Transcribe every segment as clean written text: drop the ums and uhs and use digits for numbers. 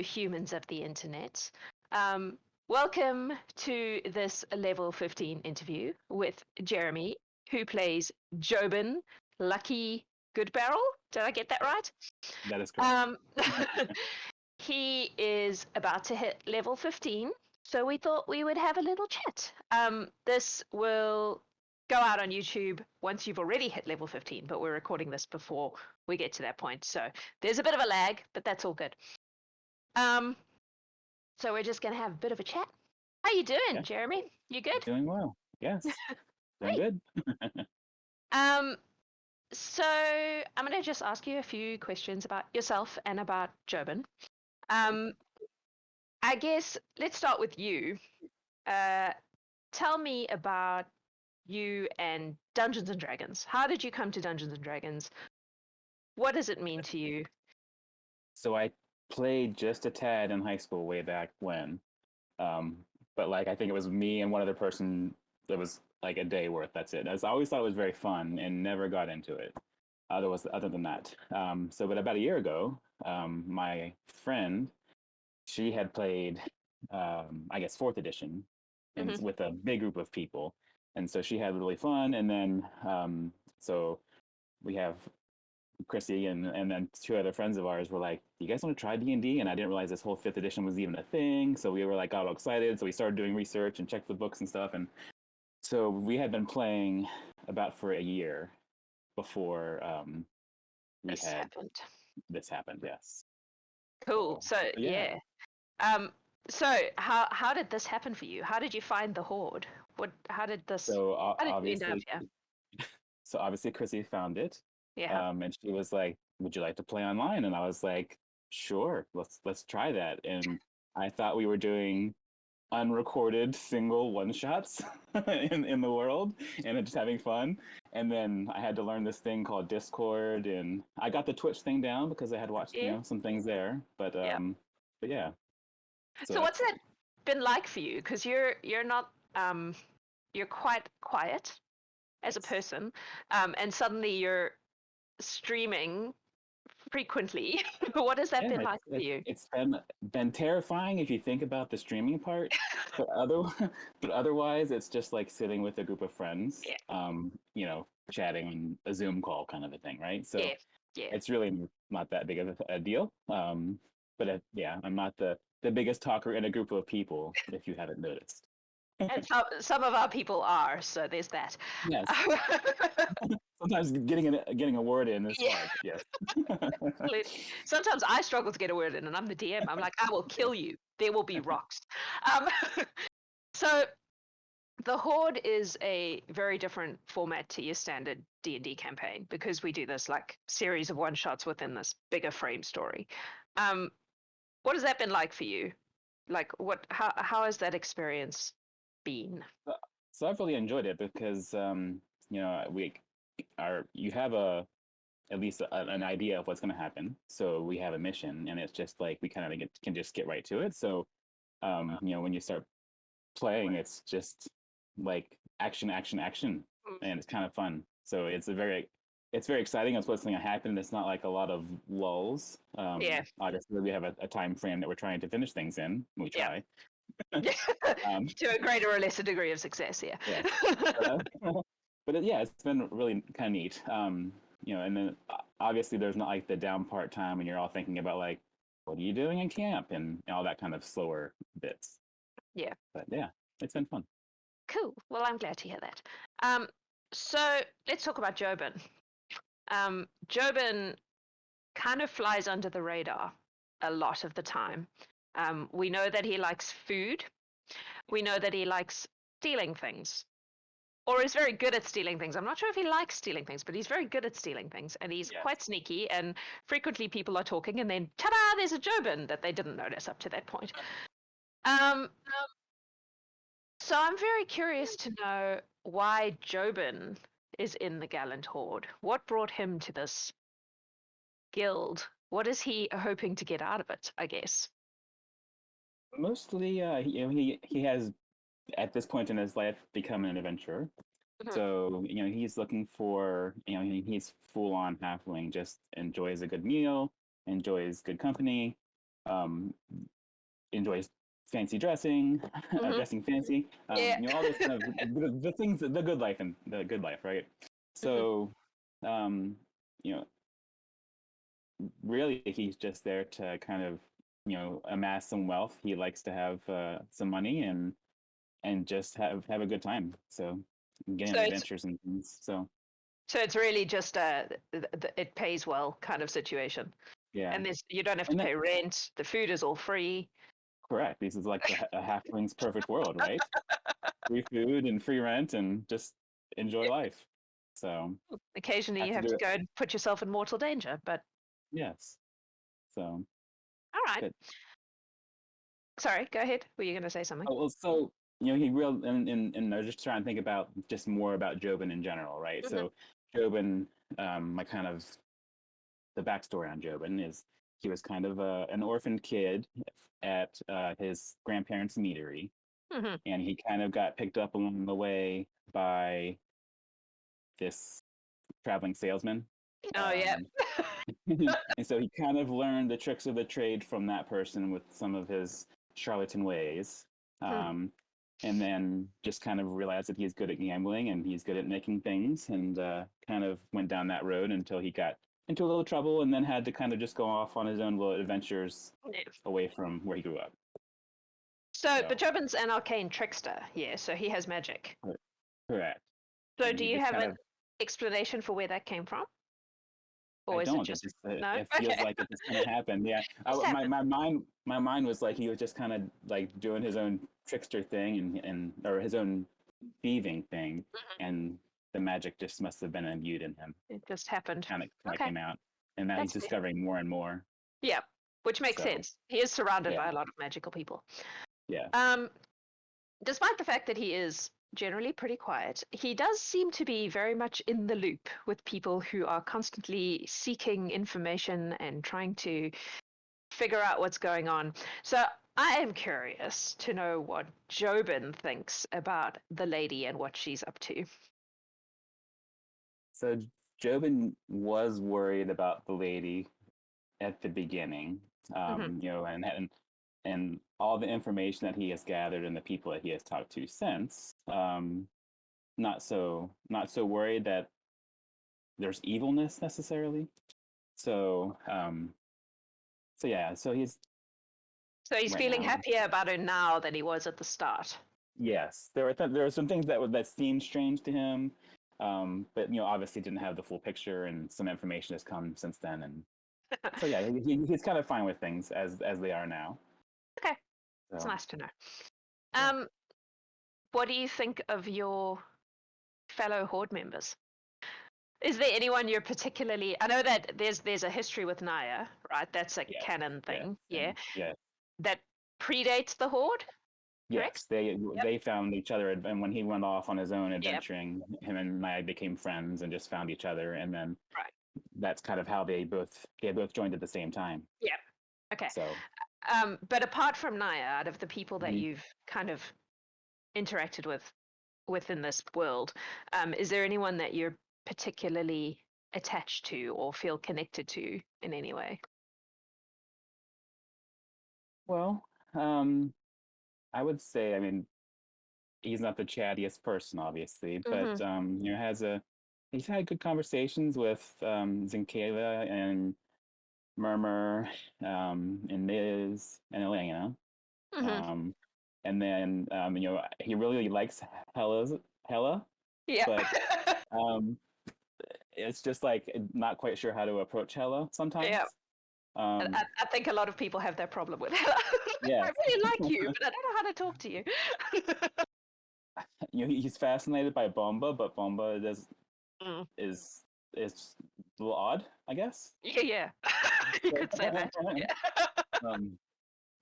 humans of the internet. Welcome to this level 15 interview with Jeremy, who plays Jobin, Lucky Goodbarrel. Did I get that right? That is correct. He is about to hit level 15, so we thought we would have a little chat. This will go out on YouTube once you've already hit level 15, but we're recording this before we get to that point. So there's a bit of a lag, but that's all good. So we're just going to have a bit of a chat. How you doing, Yeah. Jeremy? You good? Doing well. Yes. Doing good. So I'm going to just ask you a few questions about yourself and about Jobin. I guess let's start with you. Tell me about you and Dungeons and Dragons. How did you come to Dungeons and Dragons? What does it mean to you? So I played just a tad in high school way back when. But like I think it was me and one other person that was like a day worth. That's it. I always thought it was very fun and never got into it. Other than that. But about a year ago, my friend, she had played I guess 4th edition and with a big group of people. And so she had really fun. And then so we have Chrissy and then 2 other friends of ours were like, you guys want to try D&D? And I didn't realize this whole 5th edition was even a thing. So we were like got all excited. So we started doing research and checked the books and stuff. And so we had been playing about for a year before this happened. Yes. Cool. So yeah. So how did this happen for you? How did you find the Horde? How did you end up here? So obviously Chrissy found it. Yeah. And she was like, would you like to play online? And I was like, sure, let's try that. And I thought we were doing unrecorded single one-shots in the world and just having fun. And then I had to learn this thing called Discord, and I got the Twitch thing down because I had watched some things there. But yeah. So what's that been like for you? Because you're not you're quite quiet as a person, and suddenly you're streaming frequently. What has that been like for you? It's been terrifying if you think about the streaming part, but otherwise it's just like sitting with a group of friends, chatting on a Zoom call kind of a thing, right? So it's really not that big of a deal. I'm not the biggest talker in a group of people, if you haven't noticed. And some of our people are, so there's that. Yes. Sometimes getting a word in is hard. Yes. Sometimes I struggle to get a word in, and I'm the DM. I'm like, I will kill you. There will be rocks. So the Horde is a very different format to your standard D&D campaign because we do this like series of one-shots within this bigger frame story. What has that been like for you? Like, how has that experience been? So I've really enjoyed it because you have at least an idea of what's going to happen. So we have a mission, and it's just like we kind of can just get right to it. So when you start playing, it's just like action, and it's kind of fun. So it's very exciting. It's what's going to happen. It's not like a lot of lulls. Obviously, we have a time frame that we're trying to finish things in. We try. To a greater or lesser degree of success, But it's been really kind of neat. And then obviously there's not like the down part time when you're all thinking about like, what are you doing in camp and all that kind of slower bits. Yeah. But yeah, it's been fun. Cool. Well, I'm glad to hear that. So let's talk about Jobin. Jobin kind of flies under the radar a lot of the time. We know that he likes food. We know that he likes stealing things. Or is very good at stealing things. I'm not sure if he likes stealing things, but he's very good at stealing things. And he's quite sneaky, and frequently people are talking, and then, ta-da, there's a Jobin that they didn't notice up to that point. So I'm very curious to know why Jobin is in the Gallant Horde. What brought him to this guild? What is he hoping to get out of it, I guess? Mostly, he has, at this point in his life, become an adventurer. So, he's looking for, he's full on halfling, just enjoys a good meal, enjoys good company, um, enjoys fancy dressing, dressing fancy, Yeah. all those kind of the things, the good life and the good life, right? So, you know, really, he's just there to kind of, amass some wealth. He likes to have some money and just have a good time. So, getting So adventures and things. So, it's really just it pays well kind of situation. yeah. And you don't have to And that, pay rent. The food is all free. correct. This is like a halfling's perfect world, right? Free food and free rent and just enjoy life. So, Occasionally, you to have do to it. go and put yourself in mortal danger. But Yes. So, all right. but Sorry, go ahead. Were you going to say something? oh, well, so he real and I was just trying to think about just more about Jobin in general, right? So Jobin, my kind of the backstory on Jobin is he was kind of an orphaned kid at his grandparents' meadery, and he kind of got picked up along the way by this traveling salesman. Oh, yeah. And so he kind of learned the tricks of the trade from that person with some of his charlatan ways. And then just kind of realized that he's good at gambling and he's good at making things, and kind of went down that road until he got into a little trouble and then had to kind of just go off on his own little adventures away from where he grew up. So, but Jobin's an arcane trickster, yeah, so he has magic. Correct. So do you have an explanation for where that came from? Or I is don't. it just No? It okay. feels like it's just gonna happen. Yeah. My mind was like he was just kind of like doing his own trickster thing and or his own thieving thing, and the magic just must have been imbued in him. It just happened. Kind of came out, and now That's he's discovering more and more. Yeah, which makes sense. He is surrounded by Yeah. a lot of magical people. Yeah. Despite the fact that he is generally pretty quiet, he does seem to be very much in the loop with people who are constantly seeking information and trying to figure out what's going on. So I am curious to know what Jobin thinks about the lady and what she's up to. So Jobin was worried about the lady at the beginning, and all the information that he has gathered and the people that he has talked to since, not so worried that there's evilness necessarily. So so he's right feeling happier about it now than he was at the start. Yes, there were some things that seemed strange to him, but obviously didn't have the full picture, and some information has come since then, and so yeah, he's kind of fine with things as they are now. Okay, it's nice to know. What do you think of your fellow Horde members? Is there anyone you're particularly? I know that there's a history with Naya, right? That's a canon thing, yeah. That predates the Horde. Yes, they found each other, and when he went off on his own adventuring, him and Naya became friends and just found each other, and then that's kind of how they both joined at the same time. Yeah. Okay. So, but apart from Naya, out of the people that you've kind of interacted with within this world, is there anyone that you're particularly attached to or feel connected to in any way? Well, I would say, I mean, he's not the chattiest person, obviously, but he's had good conversations with Zinkela and Murmur, and Miz and Elena. And then he really likes Hella. Yeah. But it's just like not quite sure how to approach Hella sometimes. Yeah. I think a lot of people have that problem with Hella. Yeah. I really like you, but I don't know how to talk to you. He's fascinated by Bomba, but Bomba is a little odd, I guess. Yeah. You could say that. Yeah.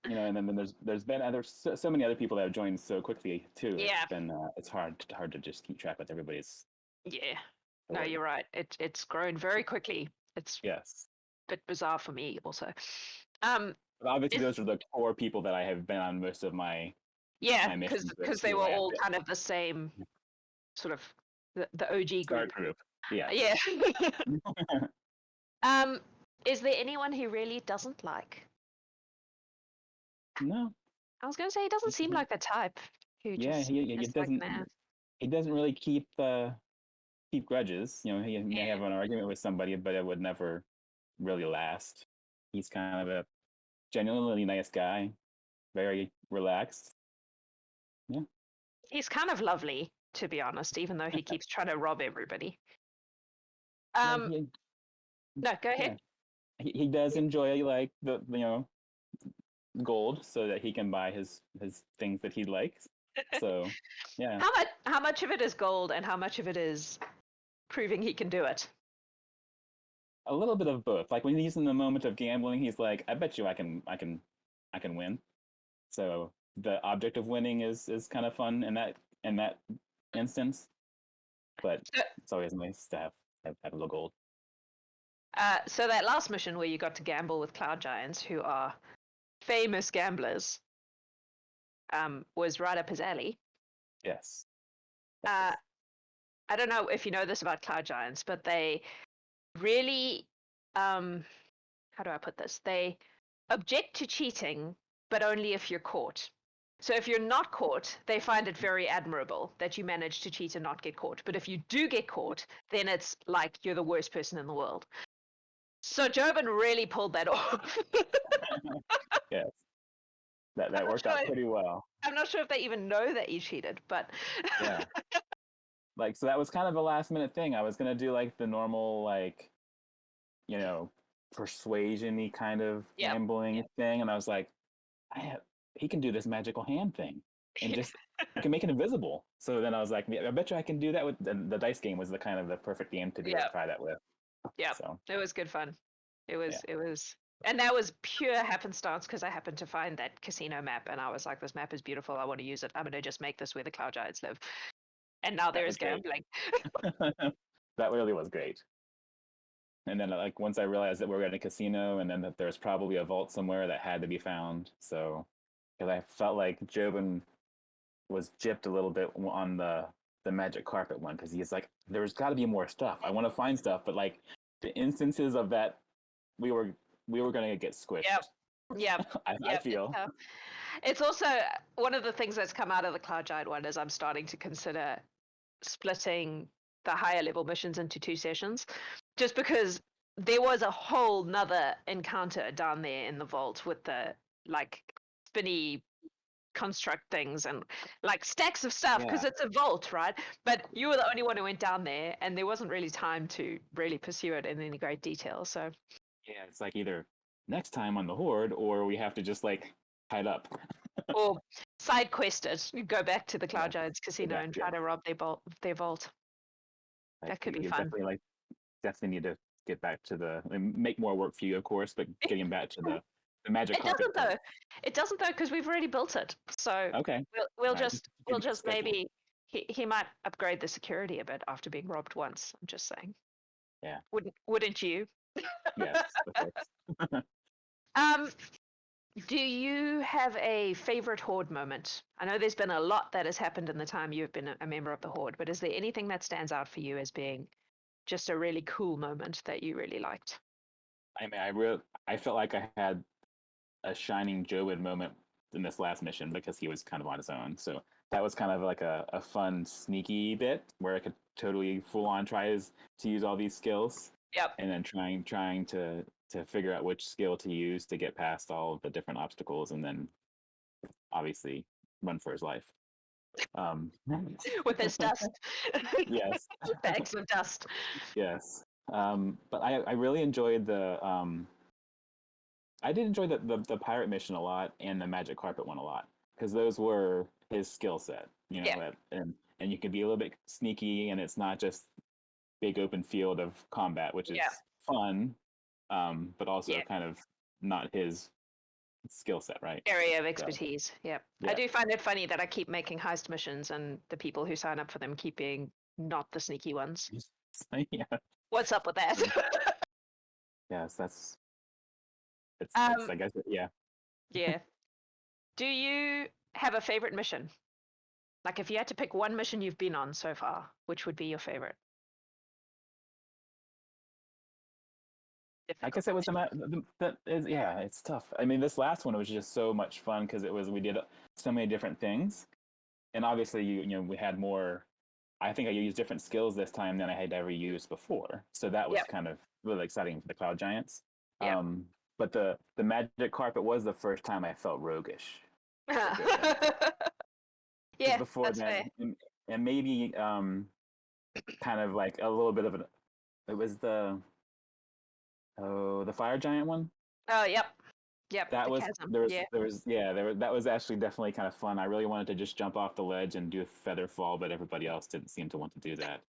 And then there's been so many other people that have joined so quickly too. Yeah. It's been it's hard to just keep track with everybody's. Yeah. No, you're right. It's grown very quickly. It's a bit bizarre for me also. But obviously those are the core people that I have been on most of my because they were all kind of the same sort of the OG group. Yeah. Is there anyone he really doesn't like? No. I was going to say he doesn't seem like the type who Yeah, just he is like doesn't. mad. He doesn't really keep grudges. You know, he may have an argument with somebody, but it would never really last. He's kind of a genuinely nice guy, very relaxed. Yeah. He's kind of lovely, to be honest, even though he keeps trying to rob everybody. Yeah, No, go ahead. yeah. He does enjoy like the gold so that he can buy his things that he likes. So, yeah. How much of it is gold and how much of it is proving he can do it? A little bit of both. Like when he's in the moment of gambling, he's like, "I bet you I can win." So the object of winning is kind of fun in that instance. But it's always nice to have a little gold. So that last mission where you got to gamble with cloud giants, who are famous gamblers, was right up his alley. Yes. I don't know if you know this about cloud giants, but they really, how do I put this? They object to cheating, but only if you're caught. So if you're not caught, they find it very admirable that you manage to cheat and not get caught. But if you do get caught, then it's like you're the worst person in the world. So Jobin really pulled that off. Yes. That worked out pretty well. I'm not sure if they even know that you cheated, but Yeah. Like, so that was kind of a last minute thing. I was gonna do like the normal, like, persuasion-y kind of gambling thing, and I was like, he can do this magical hand thing, and just I can make it invisible. So then I was like, I bet you I can do that with the dice game. Was the kind of the perfect game to be able to try that with. Yeah, so it was good fun. It was, and that was pure happenstance because I happened to find that casino map, and I was like, this map is beautiful. I want to use it. I'm going to just make this where the cloud giants live. And now there is gambling. That really was great. And then, like, once I realized that we were in a casino, and then that there's probably a vault somewhere that had to be found. So, because I felt like Jobin was gypped a little bit on the magic carpet one, because he's like, there's got to be more stuff. I want to find stuff, but like the instances of that, we were going to get squished. Yep. I feel. It's also one of the things that's come out of the cloud giant one is I'm starting to consider splitting the higher level missions into 2 sessions, just because there was a whole nother encounter down there in the vault with the like spinny construct things and like stacks of stuff because it's a vault, right? But you were the only one who went down there, and there wasn't really time to really pursue it in any great detail. So yeah, it's like either next time on the Horde, or we have to just like hide up. Or side quest it. You go back to the Cloud Giants casino and try to rob their vault. That could be fun. Definitely need to get back to make more work for you, of course, but getting back to the magic carpet. It doesn't though, because we've already built it. So okay, we'll just maybe he might upgrade the security a bit after being robbed once. I'm just saying. Yeah. Wouldn't you? Yes, of course. Do you have a favorite Horde moment? I know there's been a lot that has happened in the time you've been a member of the Horde, but is there anything that stands out for you as being just a really cool moment that you really liked? I mean, I felt like I had a shining Jobin moment in this last mission because he was kind of on his own. So that was kind of like a fun, sneaky bit where I could totally full on try to use all these skills. Yep. And then trying to figure out which skill to use to get past all the different obstacles, and then obviously run for his life. With his dust. Yes. Bags of dust. Yes. But I really enjoyed I did enjoy the pirate mission a lot and the magic carpet one a lot, because those were his skill set, and you can be a little bit sneaky, and it's not just big open field of combat, which is fun, but also kind of not his skill set, right? Area of expertise. Yeah. I do find it funny that I keep making heist missions and the people who sign up for them keep being not the sneaky ones. Yeah. What's up with that? Yes, it's I guess yeah. Yeah. Do you have a favorite mission? Like if you had to pick one mission you've been on so far, which would be your favorite? I guess it was yeah, it's tough. I mean, this last one was just so much fun because we did so many different things, and obviously we had more. I think I used different skills this time than I had ever used before, so that was Yep. kind of really exciting for the Cloud Giants. Yep. But the magic carpet was the first time I felt roguish. Yeah, Before that's that, fair. and maybe kind of like a little bit of an. It was the fire giant one. Oh, yep. Yep, That the was chasm. Yeah. that was actually definitely kind of fun. I really wanted to just jump off the ledge and do a feather fall, but everybody else didn't seem to want to do that.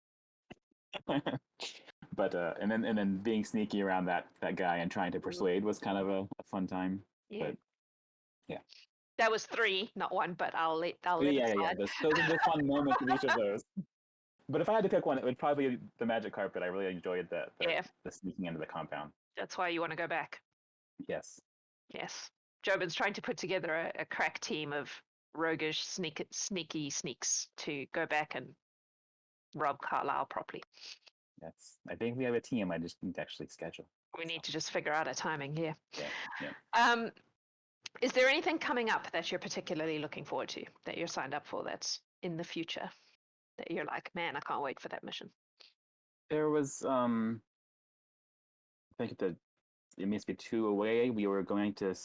But and then being sneaky around that guy and trying to persuade was kind of a fun time. Yeah. But yeah. That was 3, not 1, but I'll let it Yeah. slide. Those are the fun moments of each of those. But if I had to pick one, it would probably be the magic carpet. I really enjoyed the sneaking into the compound. That's why you want to go back. Yes. Yes. Jobin's trying to put together a crack team of roguish, sneaky sneaks to go back and rob Carlisle properly. Yes. I think we have a team. I just need to actually schedule. We need to just figure out a timing here. Yeah. Is there anything coming up that you're particularly looking forward to, that you're signed up for, that's in the future, that you're like, man, I can't wait for that mission? There was I think it must be 2 away. We were going to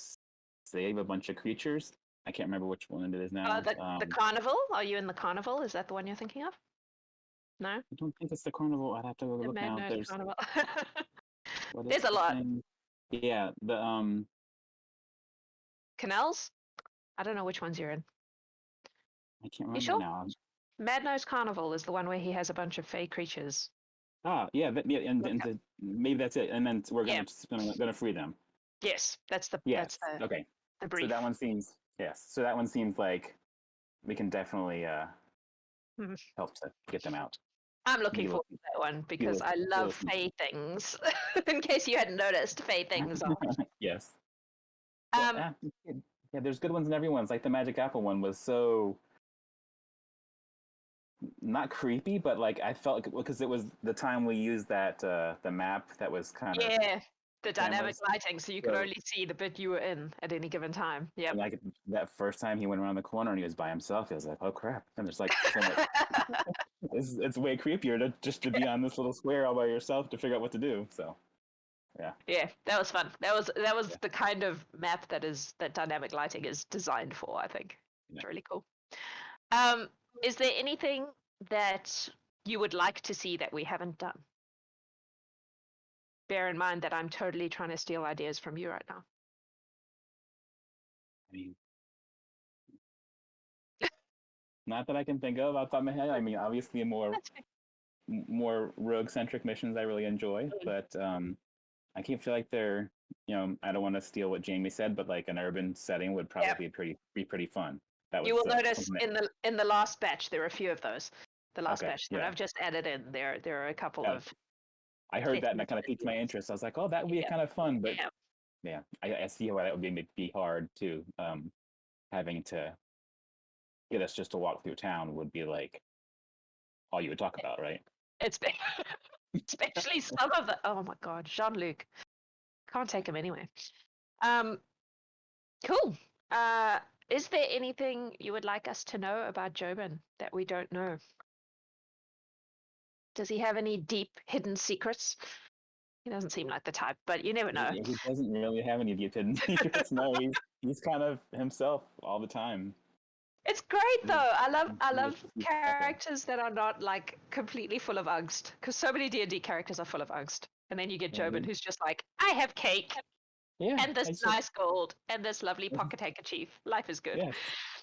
save a bunch of creatures. I can't remember which one it is now. The carnival? Are you in the carnival? Is that the one you're thinking of? No? I don't think it's the carnival. I'd have to look now. Nerd Carnival. There's a lot. Yeah, the Canals? I don't know which ones you're in. I can't remember now. Mad Nose Carnival is the one where he has a bunch of fey creatures. Yeah, and maybe that's it. And then we're gonna free them. Yes, that's the okay. The brief. So that one seems So that one seems like we can definitely help to get them out. I'm looking forward to that one because I love fey things. In case you hadn't noticed, fey things are. Yes. There's good ones in everyone's. Like the Magic Apple one was so not creepy, but like I felt because it was the time we used that the map that was kind of the dynamic lighting, so you could only see the bit you were in at any given time. Yeah. Like that first time he went around the corner and he was by himself, he was like, "Oh crap!" And there's like so much. It's way creepier to be on this little square all by yourself to figure out what to do. So. Yeah, that was fun. That was the kind of map that dynamic lighting is designed for. I think it's really cool. Is there anything that you would like to see that we haven't done? Bear in mind that I'm totally trying to steal ideas from you right now. I mean, not that I can think of off the top of my head. I mean, obviously more rogue-centric missions I really enjoy, but I can't feel like they're, I don't want to steal what Jamie said, but like an urban setting would probably be pretty fun. You will notice in the last batch there are a few of those. The last batch that I've just added in, there are a couple of. I heard that and that kind of piqued my interest. I was like, oh, that would be kind of fun, but I see how that would be hard too. Having to get us just to walk through town would be like all you would talk about, right? Especially some of the. Oh my God, Jean-Luc, can't take him anyway. Cool. Is there anything you would like us to know about Jobin that we don't know? Does he have any deep hidden secrets? He doesn't seem like the type, but you never know. He doesn't really have any deep hidden secrets. No, he's kind of himself all the time. It's great though. I love characters that are not like completely full of angst, because so many D&D characters are full of angst, and then you get Jobin who's just like, I have cake. And this nice gold and this lovely pocket handkerchief. Life is good. Yes.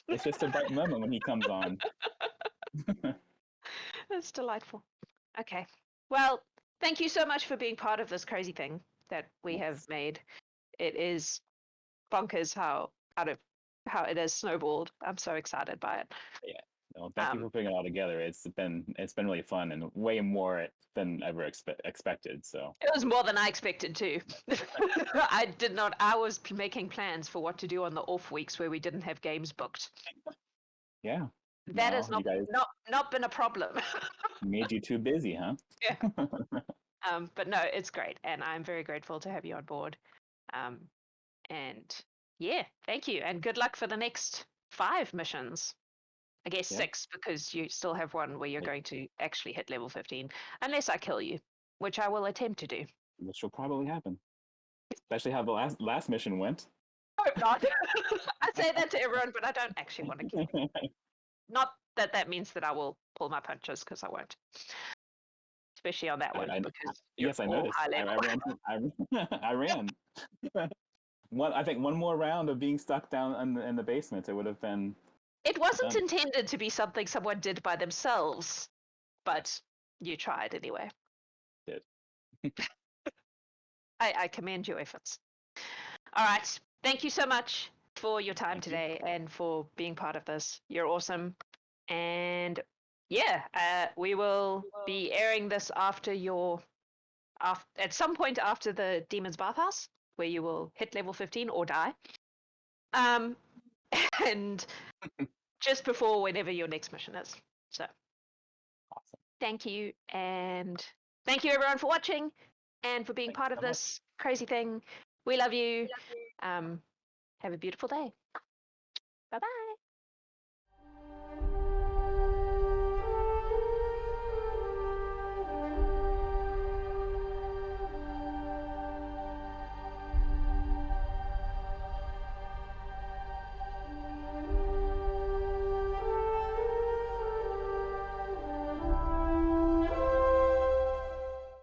It's just a bright moment when he comes on. That's delightful. Okay. Well, thank you so much for being part of this crazy thing that we have made. It is bonkers how it has snowballed. I'm so excited by it. Yeah. Well, thank you for putting it all together. It's been really fun and way more than ever expected. So it was more than I expected too. I was making plans for what to do on the off weeks where we didn't have games booked. Yeah. That has not been a problem. Made you too busy, huh? Yeah. But no, it's great, and I'm very grateful to have you on board. And yeah, thank you, and good luck for the next 5 missions. I guess Yeah. 6, because you still have one where you're Right. going to actually hit level 15, unless I kill you, which I will attempt to do. Which will probably happen. Especially how the last mission went. Hope not. I say that to everyone, but I don't actually want to kill you. Not that that means that I will pull my punches, because I won't. Especially on that one, because you're Yes, I all noticed. high I level. ran. I ran. I think one more round of being stuck down in the basement, it would have been. It wasn't done. intended to be something someone did by themselves, but you tried anyway. Did. I commend your efforts. All right. Thank you so much for your time Thank you. today and for being part of this. You're awesome. And yeah, we will be airing this after at some point after the Demon's Bathhouse, where you will hit level 15 or die. And just before whenever your next mission is. So Awesome. thank you, and thank you everyone for watching and for being Thanks part of so much. this crazy thing. We love you. Have a beautiful day. Bye bye.